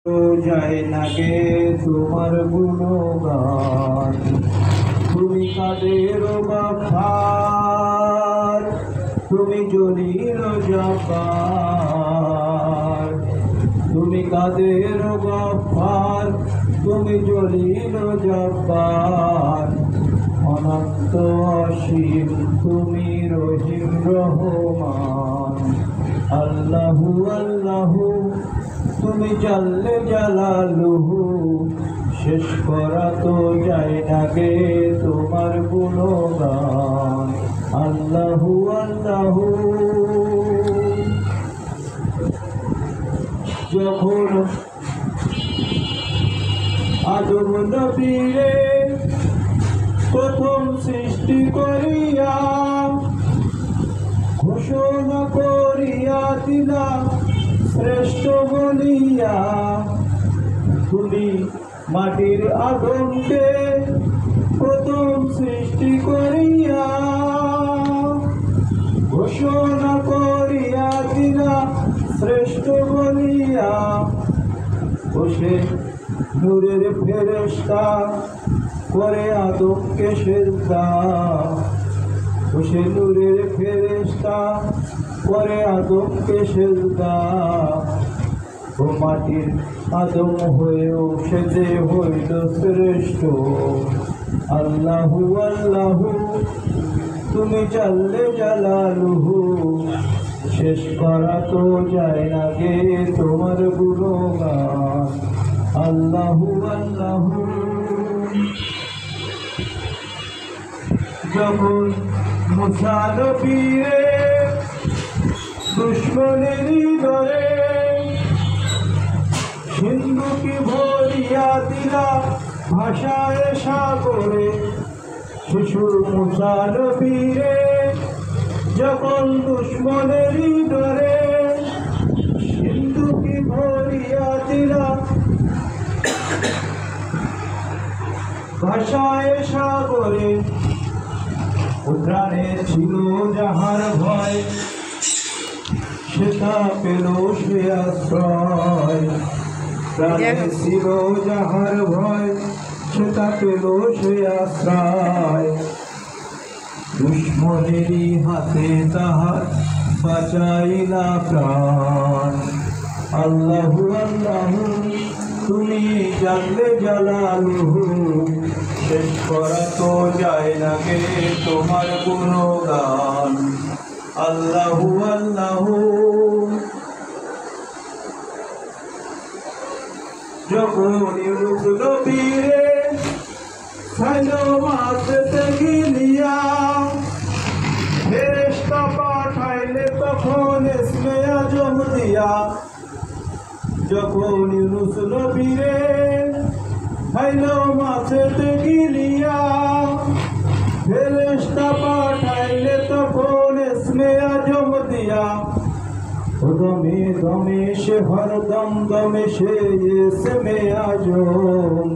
যায় না গে তোমার গুণগান। তুমি কাদের গফফার, তুমি জলিল জব্বার। তুমি কাদের গফফার, তুমি জলিল জব্বার। অনন্ত অসীম তুমি রহিম রহমান। আল্লাহু আল্লাহু তুমি জাল্লে জালালুহু। শেষ করা তো যায় না গে তোমার গুণগান। আল্লাহু আল্লাহু। যখন আদম নবীরে প্রথম সৃষ্টি করিয়া ঘোষণা করিয়া দিলা শ্রেষ্ঠ বলিয়া, তুমি মাটির আদমকে প্রথম সৃষ্টি করিয়া ঘোষণা করিয়া দিলা শ্রেষ্ঠ বলিয়া। বসে নূরের ফেরেশতা করে আদমকে সেজদা। বসে নূরের ফেরেশতা করে আদমকে সেজদা। ও মাটির আদম হয়েও সেজে হইল শ্রেষ্ঠ। আল্লাহু আল্লাহু তুমি জাল্লে জালালুহু। শেষ করা তো যায় না গে তোমার গুণগান। আল্লাহু আল্লাহু। যখন মুসা নবীরে দুশ্মনেরই ডরে সিন্ধুকে ভরিয়া দিলা ভাষায় সাগরে। শিশু মুসা নবীরে যখন দুশ্মনেরই ডরে সিন্ধুকে ভরিয়া দিলা ভাষায় সাগরে। উদ্রাণে ছিল যাহার ভয় সেটা পেল সে আশ্রয়। প্রাণে ছিল যাহার ভয় সেটা পেল সে আশ্রয়। দুশ্মনেরই হাতে তাহার বাঁচাইলা প্রাণ। আল্লাহু আল্লাহু তুমি জাল্লে জালালুহু। শেষ করা তো যায় না গে তোমার গুণগান। আল্লাহু আল্লাহু। যখন ইউনুস নবীরে ছাইল মাছতে গিলিয়া ফেরেশতা পাঠাইলে তখন ইসমে আজম দিয়া। যখন ইউনুস নবীরে ছাইল মাছতে গিলিয়া ফেরেশতা পাঠাইলে তখন ইসমে আজম দিয়া। দমে দমে সে হরদম দমে সে ইসমে আজম।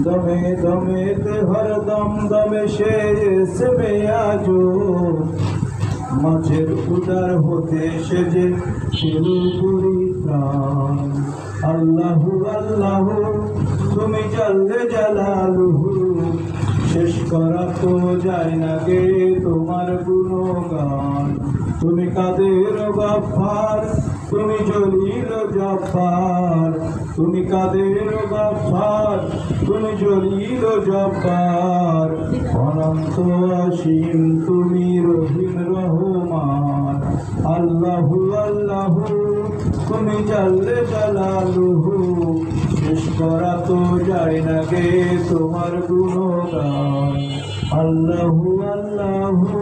দমে দমে তে হরদম দমে সে ইসমে আজম। মাঝের উদার হতে সে যে পুরি প্রাণ। আল্লাহু আল্লাহু তুমি জাল্লে জালালুহু। শেষ করা তো যায় না গে তোমার গুণগান। তুমি কাদের গফফার, তুমি জলিল জব্বার। তুমি কাদের গফফার, তুমি জলিল জব্বার। অনন্ত অসীম তুমি রহিম রহমান। আল্লাহু আল্লাহু তুমি জাল্লে জালালুহু। শেষ করা তো যায় না গে তোমার গুণগান। আল্লাহু আল্লাহু।